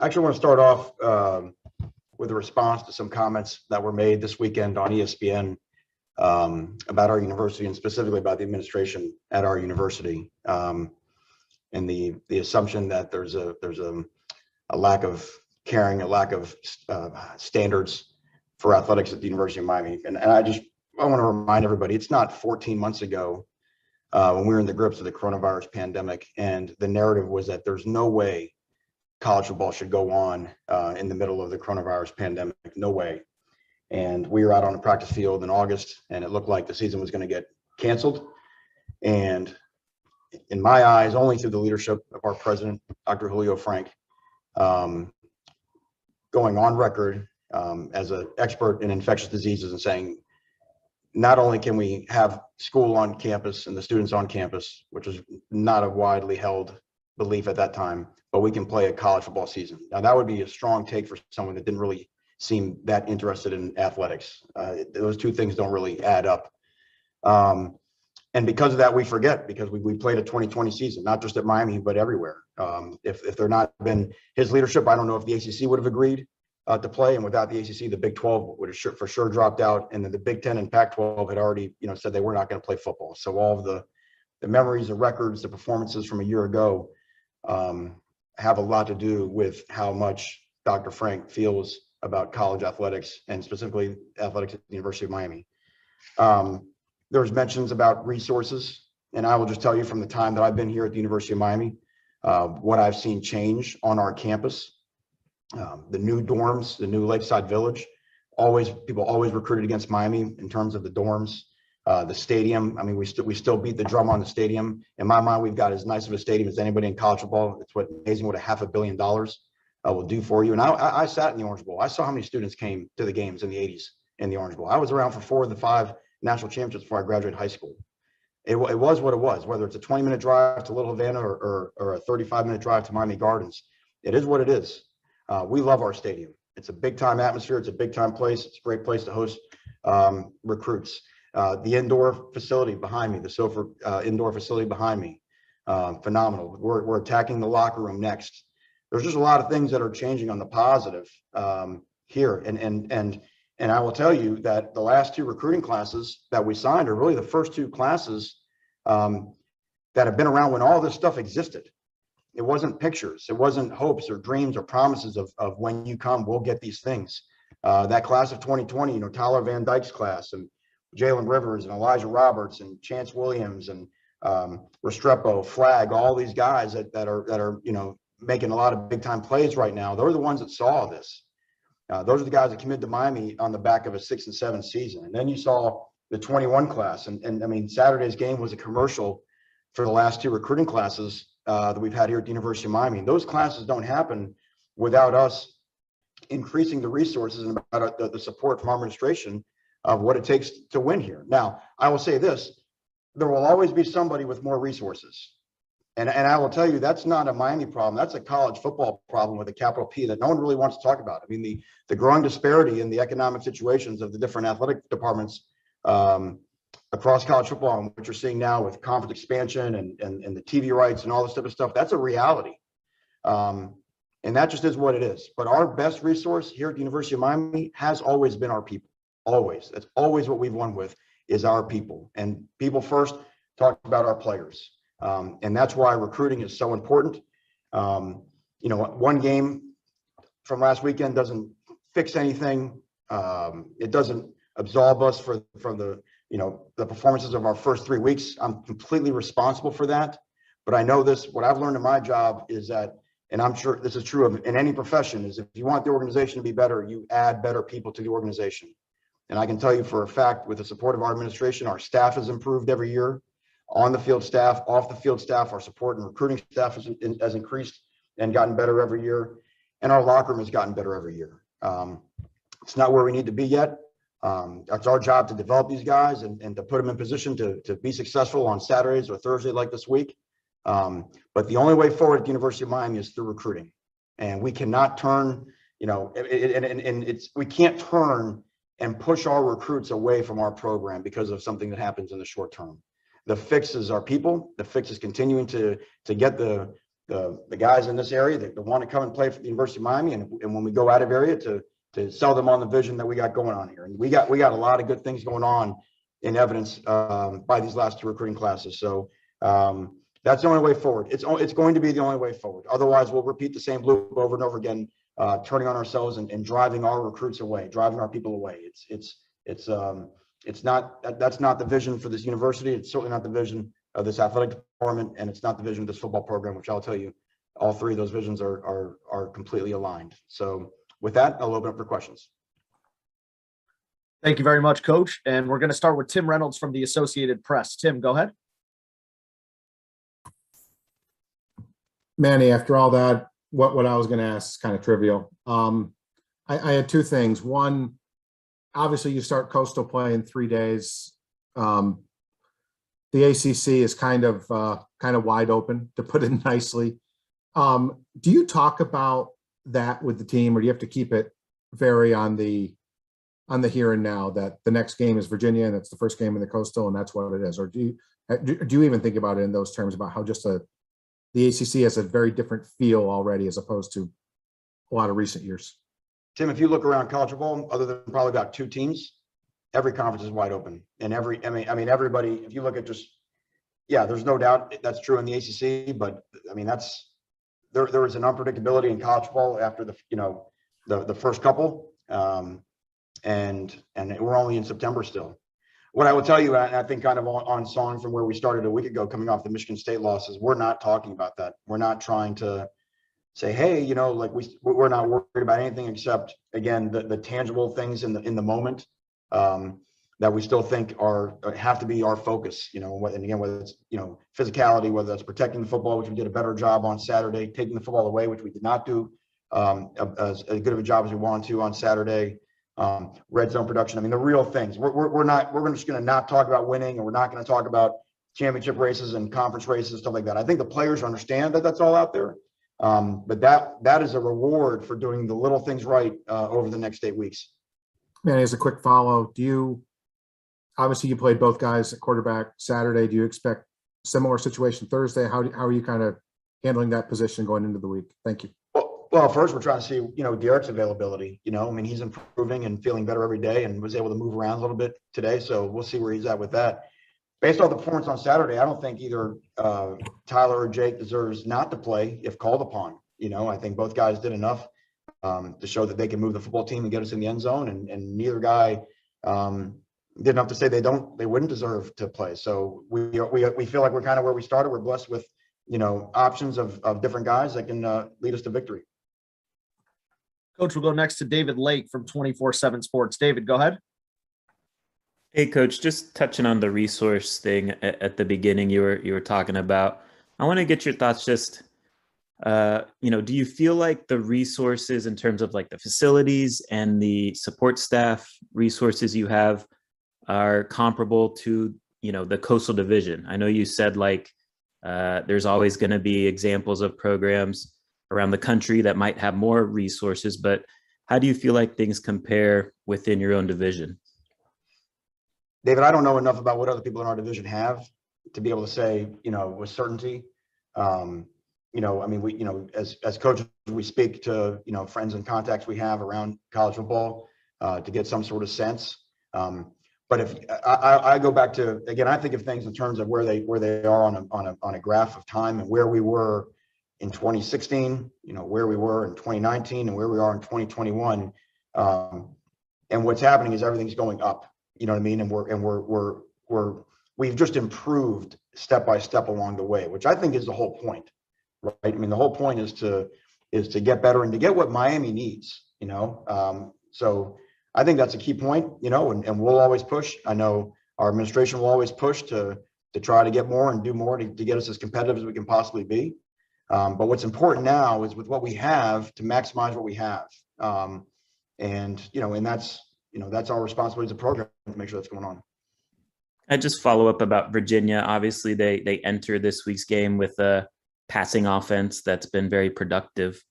I actually want to start off with a response to some comments that were made this weekend on ESPN about our university and specifically about the administration at our university, and the assumption that there's a lack of caring, a lack of standards for athletics at the University of Miami. And I want to remind everybody, it's not 14 months ago when we were in the grips of the coronavirus pandemic, and the narrative was that there's no way college football should go on in the middle of the coronavirus pandemic. No way. And we were out on a practice field in August, and it looked like the season was going to get canceled. And in my eyes, only through the leadership of our president, Dr. Julio Frank, going on record as an expert in infectious diseases and saying, not only can we have school on campus and the students on campus, which was not a widely held belief at that time, but we can play a college football season. Now, that would be a strong take for someone that didn't really seem that interested in athletics. Those two things don't really add up. And because of that, we forget, because we played a 2020 season, not just at Miami, but everywhere. If there not been his leadership, I don't know if the ACC would have agreed to play. And without the ACC, the Big 12 would have for sure dropped out. And then the Big 10 and Pac-12 had already, said they were not going to play football. So all of the memories, the records, the performances from a year ago have a lot to do with how much Dr. Frank feels about college athletics, and specifically athletics at the University of Miami. There was mentions about resources, and I will just tell you from the time that I've been here at the University of Miami, what I've seen change on our campus. The new dorms, the new Lakeside Village, people always recruited against Miami in terms of the dorms. The stadium, I mean, we still beat the drum on the stadium. In my mind, we've got as nice of a stadium as anybody in college football. It's amazing what $500 million will do for you. And I sat in the Orange Bowl. I saw how many students came to the games in the 80s in the Orange Bowl. I was around for 4 of the 5 national championships before I graduated high school. It was what it was, whether it's a 20-minute drive to Little Havana or a 35-minute drive to Miami Gardens. It is what it is. We love our stadium. It's a big-time atmosphere. It's a big-time place. It's a great place to host recruits. The indoor facility behind me, the SOFR indoor facility behind me, phenomenal. We're attacking the locker room next. There's just a lot of things that are changing on the positive here. And I will tell you that the last 2 recruiting classes that we signed are really the first 2 classes that have been around when all this stuff existed. It wasn't pictures. It wasn't hopes or dreams or promises of when you come, we'll get these things. That class of 2020, Tyler Van Dyke's class, and Jalen Rivers and Elijah Roberts and Chance Williams and Restrepo, Flagg, all these guys that are making a lot of big time plays right now. They're the ones that saw this. Those are the guys that committed to Miami on the back of a 6 and 7 season. And then you saw the 21 class. And I mean, Saturday's game was a commercial for the last 2 recruiting classes that we've had here at the University of Miami. And those classes don't happen without us increasing the resources and about the support from our administration of what it takes to win here. Now, I will say this, there will always be somebody with more resources. And I will tell you, that's not a Miami problem. That's a college football problem with a capital P that no one really wants to talk about. I mean, the growing disparity in the economic situations of the different athletic departments across college football, and what you're seeing now with conference expansion and the TV rights and all this type of stuff, that's a reality. And that just is what it is. But our best resource here at the University of Miami has always been our people. Always. That's always what we've won with, is our people. And people first, talk about our players. And that's why recruiting is so important. One game from last weekend doesn't fix anything. It doesn't absolve us from the performances of our first 3 weeks. I'm completely responsible for that. But I know this, what I've learned in my job is that, and I'm sure this is true in any profession, is if you want the organization to be better, you add better people to the organization. And I can tell you for a fact, with the support of our administration, our staff has improved every year. On the field staff, off the field staff, our support and recruiting staff has increased and gotten better every year. And our locker room has gotten better every year. It's not where we need to be yet. It's our job to develop these guys and to put them in position to be successful on Saturdays or Thursday like this week. But the only way forward at the University of Miami is through recruiting. And we cannot turn, we can't turn and push our recruits away from our program because of something that happens in the short term. The fix is our people. The fix is continuing to get the the guys in this area that want to come and play for the University of Miami, and when we go out of area to sell them on the vision that we got going on here. And we got a lot of good things going on in evidence by these last 2 recruiting classes. So that's the only way forward. It's going to be the only way forward. Otherwise, we'll repeat the same loop over and over again, turning on ourselves and driving our recruits away, driving our people away. That's not the vision for this university. It's certainly not the vision of this athletic department, and it's not the vision of this football program, which I'll tell you, all 3 of those visions are completely aligned. So with that, I'll open up for questions. Thank you very much, Coach. And we're going to start with Tim Reynolds from the Associated Press. Tim, go ahead. Manny, after all that, what I was going to ask is kind of trivial. I had 2 things. One, obviously you start Coastal play in 3 days. The ACC is kind of wide open, to put it nicely. Do you talk about that with the team, or do you have to keep it very on the here and now, that the next game is Virginia and it's the first game in the Coastal and that's what it is? Or do you even think about it in those terms, about how just the ACC has a very different feel already as opposed to a lot of recent years? Tim, if you look around college football, other than probably about 2 teams, every conference is wide open. And everybody, if you look at there's no doubt that's true in the ACC, but I mean, there was an unpredictability in college football after the first couple, and we're only in September still. What I will tell you, and I think kind of on song from where we started a week ago, coming off the Michigan State losses, we're not talking about that. We're not trying to say, hey, we're not worried about anything except, again, the tangible things in the moment that we still think have to be our focus. And again, whether it's physicality, whether that's protecting the football, which we did a better job on Saturday, taking the football away, which we did not do as good of a job as we wanted to on Saturday. Red zone production. I mean, the real things. We're just going to not talk about winning, and we're not going to talk about championship races and conference races, stuff like that. I think the players understand that that's all out there, but that is a reward for doing the little things right over the next 8 weeks. Man, as a quick follow, obviously you played both guys at quarterback Saturday. Do you expect similar situation Thursday? How are you kind of handling that position going into the week? Thank you. Well, first we're trying to see, Derek's availability. He's improving and feeling better every day, and was able to move around a little bit today. So we'll see where he's at with that. Based on the performance on Saturday, I don't think either Tyler or Jake deserves not to play if called upon. I think both guys did enough to show that they can move the football team and get us in the end zone, and neither guy did enough to say they wouldn't deserve to play. So we feel like we're kind of where we started. We're blessed with options of different guys that can lead us to victory. Coach, we'll go next to David Lake from 24/7 Sports. David, go ahead. Hey, Coach, just touching on the resource thing at the beginning you were talking about. I want to get your thoughts. Just, do you feel like the resources in terms of like the facilities and the support staff resources you have are comparable to, the Coastal Division? I know you said there's always going to be examples of programs around the country that might have more resources, but how do you feel like things compare within your own division? David, I don't know enough about what other people in our division have to be able to say, with certainty. As coaches, we speak to, friends and contacts we have around college football to get some sort of sense. But if I go back to, again, I think of things in terms of where they are on a graph of time, and where we were in 2016, where we were in 2019, and where we are in 2021. And what's happening is everything's going up. You know what I mean? And we've just improved step by step along the way, which I think is the whole point, right? I mean, the whole point is to get better and to get what Miami needs. So I think that's a key point. And we'll always push. I know our administration will always push to try to get more and do more to get us as competitive as we can possibly be. But what's important now is with what we have to maximize what we have. And that's our responsibility as a program to make sure that's going on. I just follow up about Virginia. Obviously, they enter this week's game with a passing offense that's been very productive.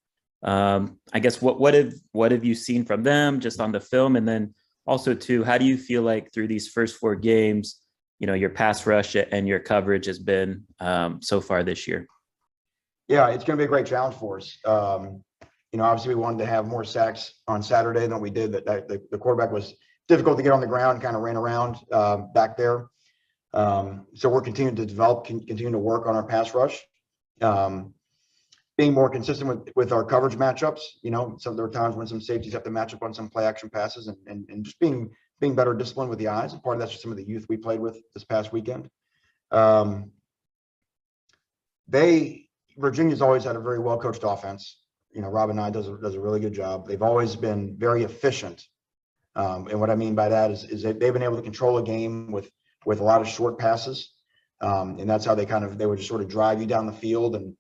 I guess what have you seen from them just on the film, and then also too, how do you feel like through these first 4 games, your pass rush and your coverage has been so far this year? Yeah, it's going to be a great challenge for us. Obviously we wanted to have more sacks on Saturday than we did. The quarterback was difficult to get on the ground, kind of ran around back there. So we're continuing to develop, continue to work on our pass rush, being more consistent with our coverage matchups. There are times when some safeties have to match up on some play action passes, and just being better disciplined with the eyes. And part of that's just some of the youth we played with this past weekend. Virginia's always had a very well coached offense. Rob and I does a really good job. They've always been very efficient. And what I mean by that is that they've been able to control a game with a lot of short passes. And that's how they would just sort of drive you down the field. And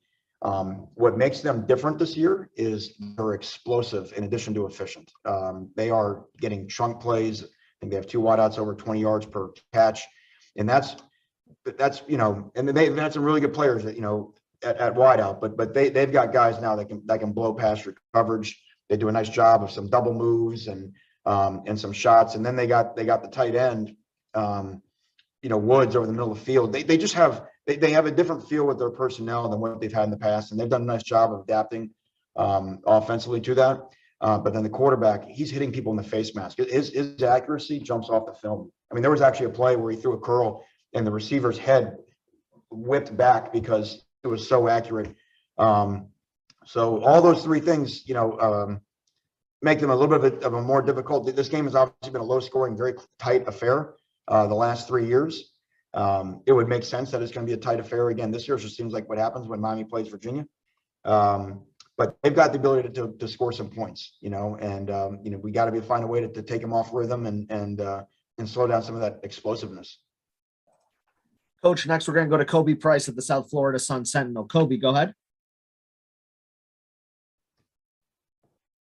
what makes them different this year is they're explosive in addition to efficient. They are getting chunk plays. I think they have 2 wideouts over 20 yards per catch. And that's and they've had some really good players that, at wideout, but they've got guys now that can blow past your coverage. They do a nice job of some double moves and some shots. And then they got the tight end, Woods over the middle of the field. They just have a different feel with their personnel than what they've had in the past, and they've done a nice job of adapting offensively to that. But then the quarterback, he's hitting people in the face mask. His accuracy jumps off the film. I mean, there was actually a play where he threw a curl and the receiver's head whipped back because it was so accurate. So all those 3 things, make them a little bit of a more difficult. This game has obviously been a low-scoring, very tight affair the last 3 years. It would make sense that it's going to be a tight affair again this year. It just seems like what happens when Miami plays Virginia. But they've got the ability to score some points, and we got to find a way to take them off rhythm and slow down some of that explosiveness. Coach, next we're going to go to Kobe Price at the South Florida Sun-Sentinel. Kobe, go ahead.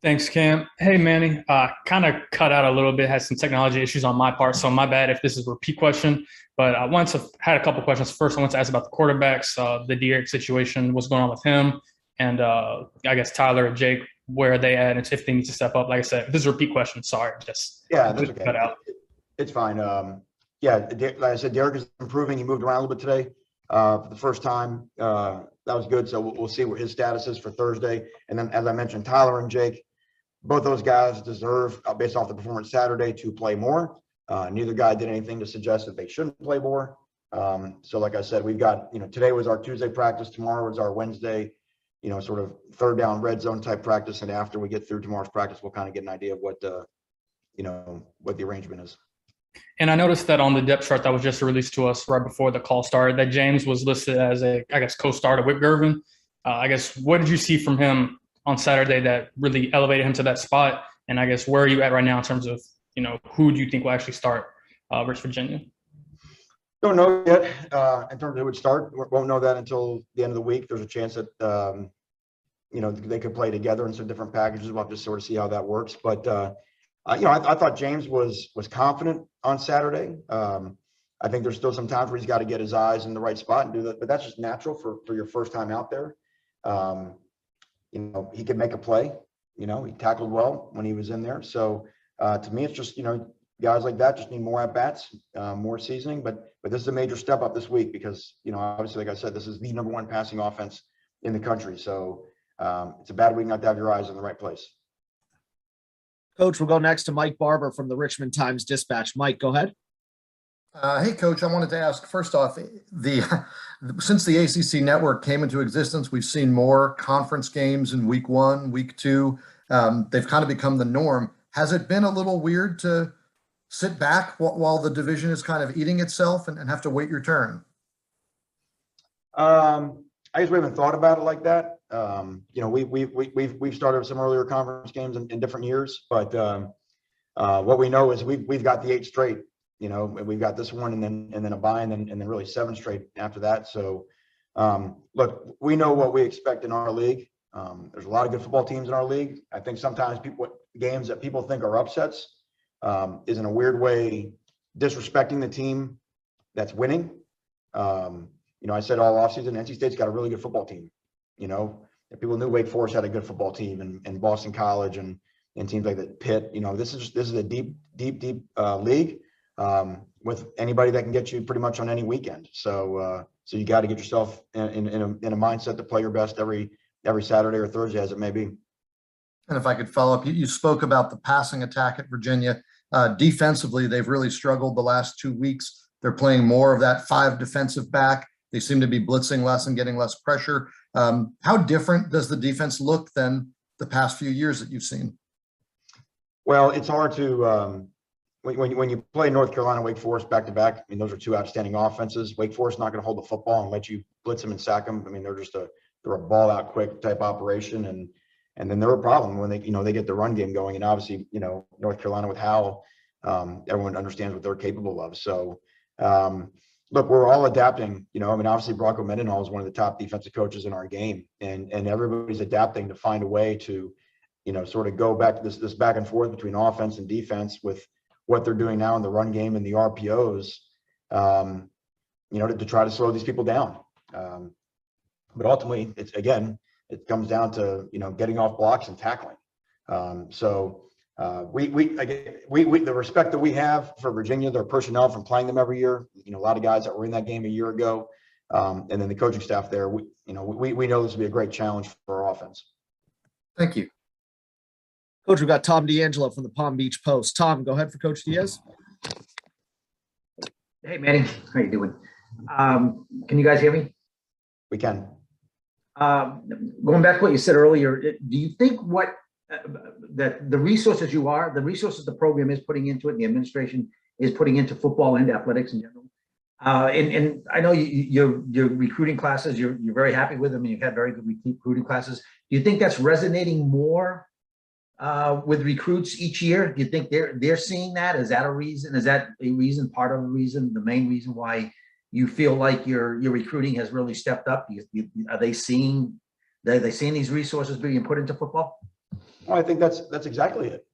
Thanks, Cam. Hey, Manny. Kind of cut out a little bit, had some technology issues on my part, so my bad if this is a repeat question. But I had a couple questions. First, I want to ask about the quarterbacks, the Derek situation, what's going on with him, and I guess Tyler and Jake, where are they at, and if they need to step up. Like I said, if this is a repeat question, sorry. That's okay. Cut out. It's fine. Like I said, Derek is improving. He moved around a little bit today for the first time. That was good. So we'll see what his status is for Thursday. And then, as I mentioned, Tyler and Jake, both those guys deserve, based off the performance Saturday, to play more. Neither guy did anything to suggest that they shouldn't play more. So like I said, we've got, today was our Tuesday practice. Tomorrow is our Wednesday, sort of third down red zone type practice. And after we get through tomorrow's practice, we'll kind of get an idea of what the arrangement is. And I noticed that on the depth chart that was just released to us right before the call started, that James was listed as co-starter with Gervin. What did you see from him on Saturday that really elevated him to that spot? And I guess where are you at right now in terms of, who do you think will actually start versus Virginia? Don't know yet in terms of who would start. Won't know that until the end of the week. There's a chance that, they could play together in some different packages. We'll have to sort of see how that works. But, I thought James was confident on Saturday. I think there's still some times where he's got to get his eyes in the right spot and do that, but that's just natural for your first time out there. He could make a play. He tackled well when he was in there. So to me, it's just, guys like that just need more at bats, more seasoning. But this is a major step up this week because, obviously, like I said, this is the #1 passing offense in the country. So it's a bad week not to have your eyes in the right place. Coach, we'll go next to Mike Barber from the Richmond Times-Dispatch. Mike, go ahead. Hey, Coach, I wanted to ask, first off, since the ACC network came into existence, we've seen more conference games in week 1, week 2. They've kind of become the norm. Has it been a little weird to sit back while the division is kind of eating itself and have to wait your turn? I guess we haven't thought about it like that. We've started some earlier conference games in different years, but what we know is we've got the 8 straight. We've got this one and then a bye and then really 7 straight after that. So look, we know what we expect in our league. There's a lot of good football teams in our league. I think sometimes games that people think are upsets is in a weird way disrespecting the team that's winning. I said all offseason, NC State's got a really good football team. People knew Wake Forest had a good football team and Boston College and teams like that, Pitt. This is a deep league with anybody that can get you pretty much on any weekend. So So you got to get yourself in a mindset to play your best every Saturday or Thursday, as it may be. And if I could follow up, you spoke about the passing attack at Virginia. Defensively, they've really struggled the last 2 weeks. They're playing more of that 5 defensive back. They seem to be blitzing less and getting less pressure. How different does the defense look than the past few years that you've seen? Well, it's hard to when you play North Carolina, Wake Forest back to back. I mean, those are 2 outstanding offenses. Wake Forest not going to hold the football and let you blitz them and sack them. I mean, they're a ball out quick type operation, and then they're a problem when they get the run game going. And obviously, North Carolina with Howell, everyone understands what they're capable of. So, look, we're all adapting. I mean, obviously, Bronco Mendenhall is one of the top defensive coaches in our game, and everybody's adapting to find a way to, sort of go back to this back and forth between offense and defense with what they're doing now in the run game and the RPOs, to try to slow these people down. But ultimately, it comes down to, getting off blocks and tackling. The respect that we have for Virginia, their personnel from playing them every year, a lot of guys that were in that game a year ago, and then the coaching staff there, we know this will be a great challenge for our offense. Thank you. Coach, we've got Tom D'Angelo from the Palm Beach Post. Tom, go ahead for Coach Diaz. Hey, Manny, how you doing? Can you guys hear me? We can. Going back to what you said earlier, do you think that the resources the program is putting into it, and the administration is putting into football and athletics in general? And I know your recruiting classes, you're very happy with them, and you've had very good recruiting classes. Do you think that's resonating more with recruits each year? Do you think they're seeing that? Is that a reason? Is that a reason, part of the reason, the main reason why you feel like your recruiting has really stepped up? Are they seeing these resources being put into football? Well, I think that's exactly it.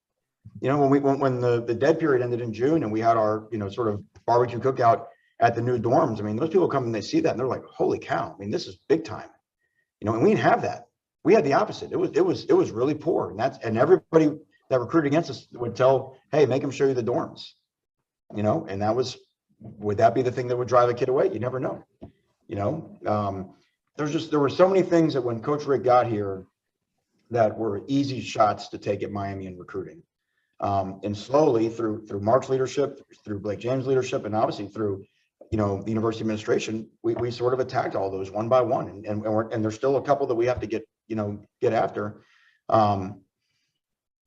When the dead period ended in June and we had our, sort of barbecue cookout at the new dorms, I mean, those people come and they see that and they're like, holy cow, I mean, this is big time. And we didn't have that. We had the opposite. It was really poor. And everybody that recruited against us would tell, hey, make them show you the dorms. And would that be the thing that would drive a kid away? You never know. There were so many things that when Coach Rick got here that were easy shots to take at Miami in recruiting. And slowly through Mark's leadership, through Blake James' leadership, and obviously through, the university administration, we sort of attacked all those one by one. And there's still a couple that we have to get after.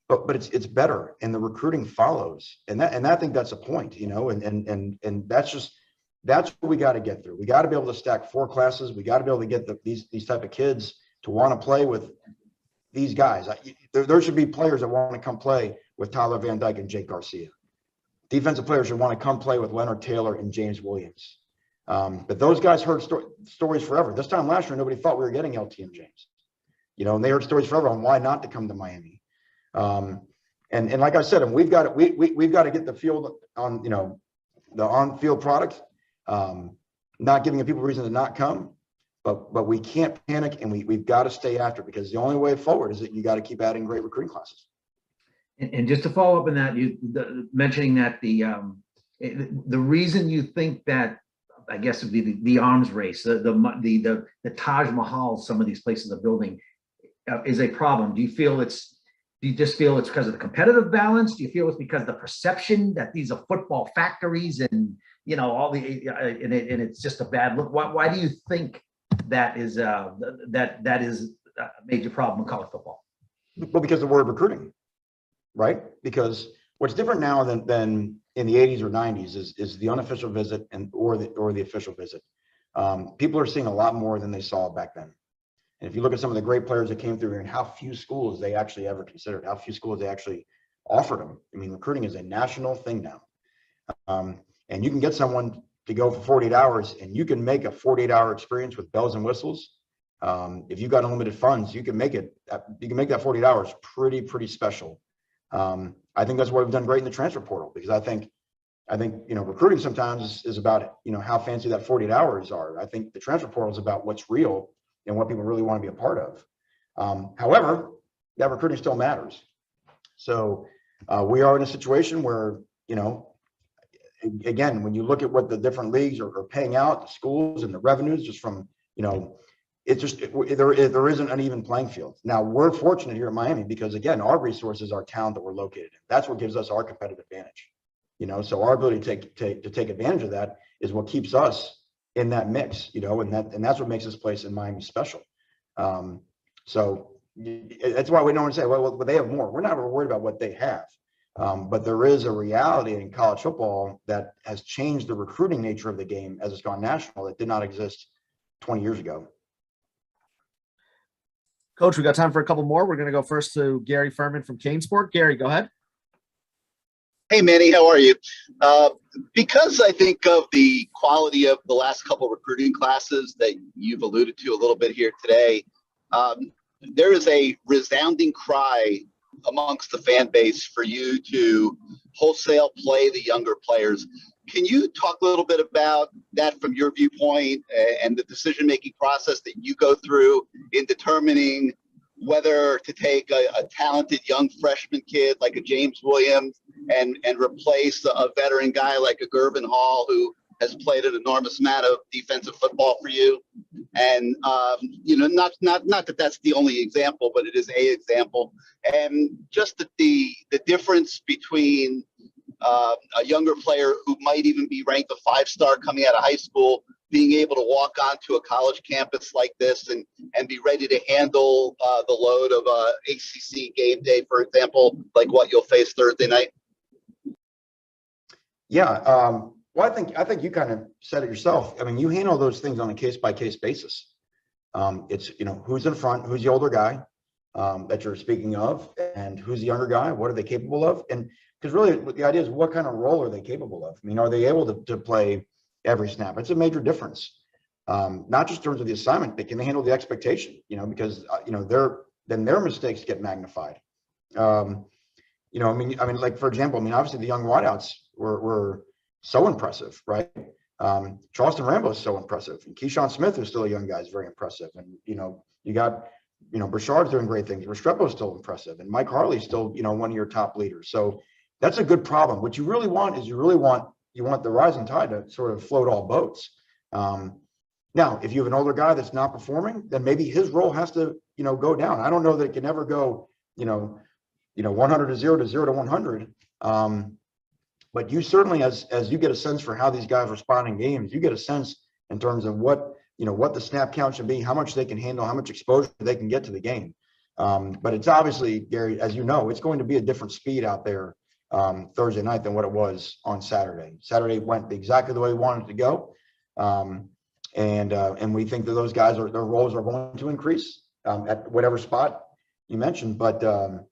But it's better, and the recruiting follows. And I think that's a point, and that's what we got to get through. We got to be able to stack 4 classes. We got to be able to get these type of kids to want to play with these guys. There should be players that want to come play with Tyler Van Dyke and Jake Garcia. Defensive players should want to come play with Leonard Taylor and James Williams. But those guys heard stories forever. This time last year, nobody thought we were getting LTM James. And they heard stories forever on why not to come to Miami. And like I said, we've got to get the field on, the on-field product, not giving people reason to not come, but we can't panic, and we've got to stay after it, because the only way forward is that you got to keep adding great recruiting classes. And just to follow up on that, mentioning that the reason you think that, I guess, would be the arms race, the Taj Mahal, some of these places are building, is a problem. Do you just feel it's because of the competitive balance? Do you feel it's because of the perception that these are football factories and all and it's just a bad look? Why do you think that is that is a major problem in college football? Well, because the word recruiting, right? Because what's different now than in the 80s or 90s is the unofficial visit or the official visit. People are seeing a lot more than they saw back then. And if you look at some of the great players that came through here and how few schools they actually ever considered, how few schools they actually offered them. I mean, recruiting is a national thing now. And you can get someone to go for 48 hours, and you can make a 48-hour experience with bells and whistles. If you've got unlimited funds, you can make that 48 hours pretty special. I think that's what we've done great in the transfer portal, because I think recruiting sometimes is about how fancy that 48 hours are. I think the transfer portal is about what's real and what people really want to be a part of. However, that recruiting still matters. So we are in a situation where again, when you look at what the different leagues are paying out, the schools and the revenues just from, there isn't an even playing field. Now, we're fortunate here in Miami because, again, our resources are town that we're located in. That's what gives us our competitive advantage. So our ability to take advantage of that is what keeps us in that mix, and that's what makes this place in Miami special. So that's why we don't want to say, well, they have more. We're not worried about what they have. But there is a reality in college football that has changed the recruiting nature of the game as it's gone national that did not exist 20 years ago. Coach, we got time for a couple more. We're going to go first to Gary Furman from Kane Sport. Gary, go ahead. Hey, Manny, how are you? Because I think of the quality of the last couple recruiting classes that you've alluded to a little bit here today, there is a resounding cry amongst the fan base for you to wholesale play the younger players. Can you talk a little bit about that from your viewpoint and the decision-making process that you go through in determining whether to take a talented young freshman kid like a James Williams and replace a veteran guy like a Gervin Hall who has played an enormous amount of defensive football for you? And, not that that's the only example, but it is a example. And just the difference between a younger player who might even be ranked a 5-star coming out of high school, being able to walk onto a college campus like this and be ready to handle the load of a ACC game day, for example, like what you'll face Thursday night? Yeah. Well, I think you kind of said it yourself. I mean, you handle those things on a case-by-case basis. It's, who's in front, who's the older guy that you're speaking of, and who's the younger guy, what are they capable of? And because really the idea is what kind of role are they capable of? I mean, are they able to play every snap? It's a major difference. Not just in terms of the assignment, they can handle the expectation, because, their mistakes get magnified. Like, for example, obviously the young wideouts were so impressive, right? Charleston Rambo is so impressive. And Keyshawn Smith, who's still a young guy, is very impressive. And, you got, Brashard's doing great things. Restrepo's still impressive. And Mike Harley's still, one of your top leaders. So that's a good problem. What you really want is you want the rising tide to sort of float all boats. Now, if you have an older guy that's not performing, then maybe his role has to, go down. I don't know that it can ever go, 100 to 0 to 0 to 100. But you certainly, as you get a sense for how these guys respond in games, you get a sense in terms of what the snap count should be, how much they can handle, how much exposure they can get to the game. But it's obviously, Gary, as you know, it's going to be a different speed out there Thursday night than what it was on Saturday. Saturday went exactly the way we wanted it to go. And we think that those guys their roles are going to increase at whatever spot you mentioned, but the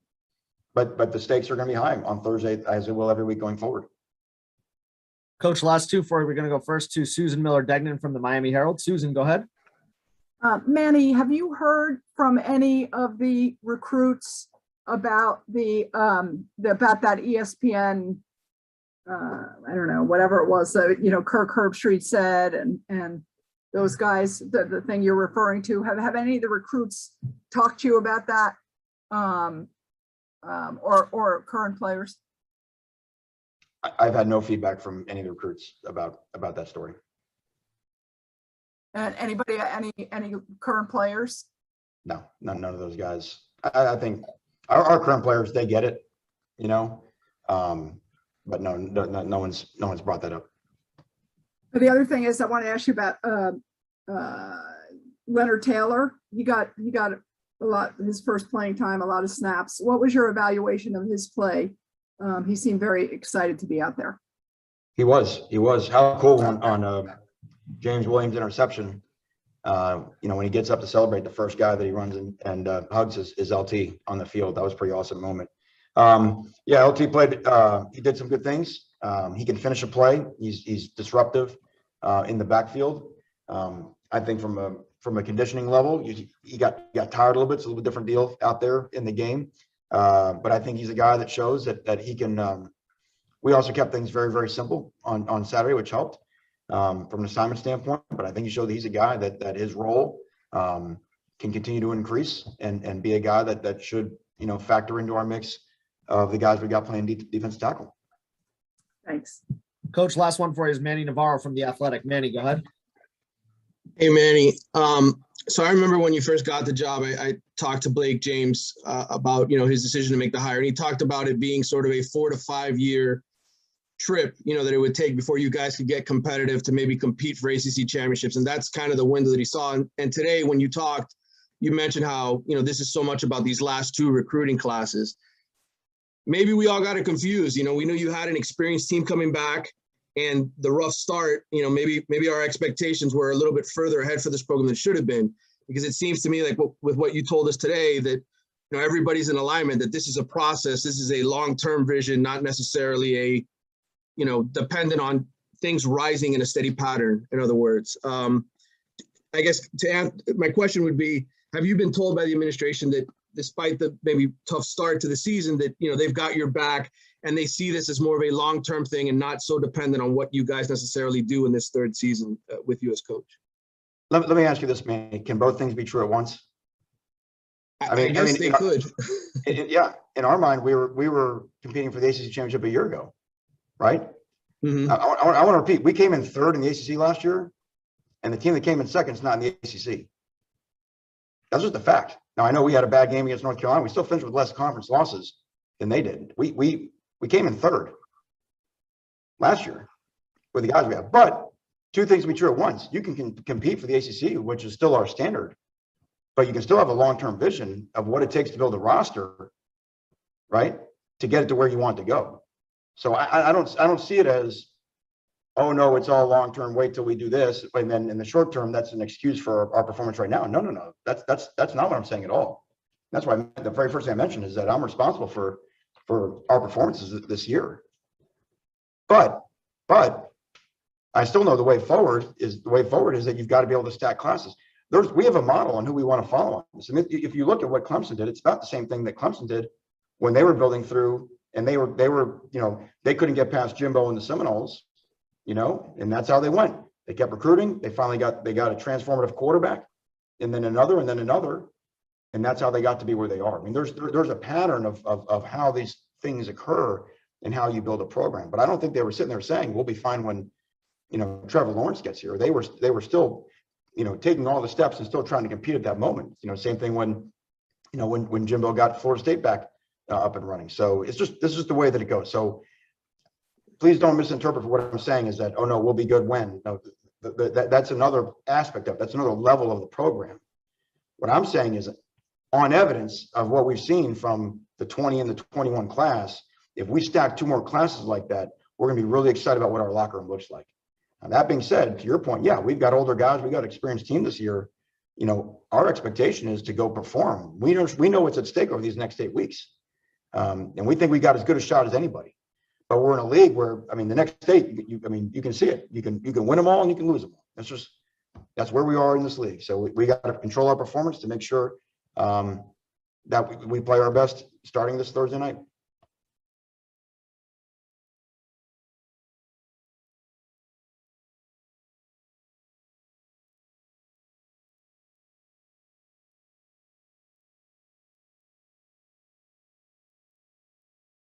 stakes are going to be high on Thursday, as it will every week going forward. Coach, last two for you. We're going to go first to Susan Miller-Degnan from the Miami Herald. Susan, go ahead. Manny, have you heard from any of the recruits about about that ESPN, I don't know, whatever it was, Kirk Herbstreit said, and those guys, the thing you're referring to, have any of the recruits talked to you about that, or current players? I've had no feedback from any of the recruits about that story. And anybody, any current players? No, none of those guys. I think our current players, they get it, but no one's brought that up. The other thing is I want to ask you about Leonard Taylor. He got a lot, his first playing time, a lot of snaps. What was your evaluation of his play? He seemed very excited to be out there. He was. How cool on James Williams' interception. When he gets up to celebrate, the first guy that he runs and hugs is LT on the field. That was a pretty awesome moment. LT played. He did some good things. He can finish a play. He's disruptive in the backfield. I think from a conditioning level, he got tired a little bit. It's a little bit different deal out there in the game. But I think he's a guy that shows that he can. We also kept things very, very simple on Saturday, which helped from an assignment standpoint. But I think he showed that he's a guy that his role can continue to increase and be a guy that should factor into our mix of the guys we got playing defensive tackle. Thanks. Coach, last one for you is Manny Navarro from The Athletic. Manny, go ahead. Hey, Manny. So I remember when you first got the job, I talked to Blake James about, his decision to make the hire. And he talked about it being sort of a 4 to 5 year trip, that it would take before you guys could get competitive to maybe compete for ACC championships. And that's kind of the window that he saw. And today when you talked, you mentioned how, this is so much about these last 2 recruiting classes. Maybe we all got it confused. We knew you had an experienced team coming back. And the rough start, maybe our expectations were a little bit further ahead for this program than should have been, because it seems to me like with what you told us today that, everybody's in alignment, that this is a process, this is a long-term vision, not necessarily a, dependent on things rising in a steady pattern, in other words. I guess my question would be, have you been told by the administration that despite the maybe tough start to the season that, they've got your back and they see this as more of a long-term thing and not so dependent on what you guys necessarily do in this 3rd season with you as coach? Let me ask you this, man. Can both things be true at once? I guess they could. Yeah. In our mind, we were competing for the ACC championship a year ago, right? Mm-hmm. I want to repeat. We came in 3rd in the ACC last year, and the team that came in 2nd is not in the ACC. That's just a fact. Now, I know we had a bad game against North Carolina. We still finished with less conference losses than they did. We came in 3rd last year with the guys we have. But 2 things can be true at once. You can compete for the ACC, which is still our standard, but you can still have a long-term vision of what it takes to build a roster, right, to get it to where you want to go. So I don't see it as, oh no, it's all long-term. Wait till we do this, and then in the short term, that's an excuse for our performance right now. No. That's not what I'm saying at all. That's why the very first thing I mentioned is that I'm responsible for our performances this year. But I still know the way forward is that you've got to be able to stack classes. We have a model on who we want to follow on this. I mean, if you look at what Clemson did, it's about the same thing that Clemson did when they were building through, and they were they couldn't get past Jimbo and the Seminoles, and that's how they went. They kept recruiting. They finally got a transformative quarterback, and then another, and that's how they got to be where they are. I mean, there's a pattern of how these things occur and how you build a program. But I don't think they were sitting there saying we'll be fine when, Trevor Lawrence gets here. They were still, taking all the steps and still trying to compete at that moment. Same thing when Jimbo got Florida State back up and running. So this is the way that it goes. So please don't misinterpret what I'm saying is that, oh no, we'll be good when. No, that's another aspect of it. That's another level of the program. What I'm saying is, on evidence of what we've seen from the 20 and the 21 class, if we stack 2 more classes like that, we're going to be really excited about what our locker room looks like. Now, that being said, to your point, yeah, we've got older guys, we've got an experienced team this year. Our expectation is to go perform. We know what's at stake over these next 8 weeks. And we think we got as good a shot as anybody. But we're in a league where, the next 8, you can see it. You can win them all and you can lose them all. That's where we are in this league. So we got to control our performance to make sure that we play our best starting this Thursday night.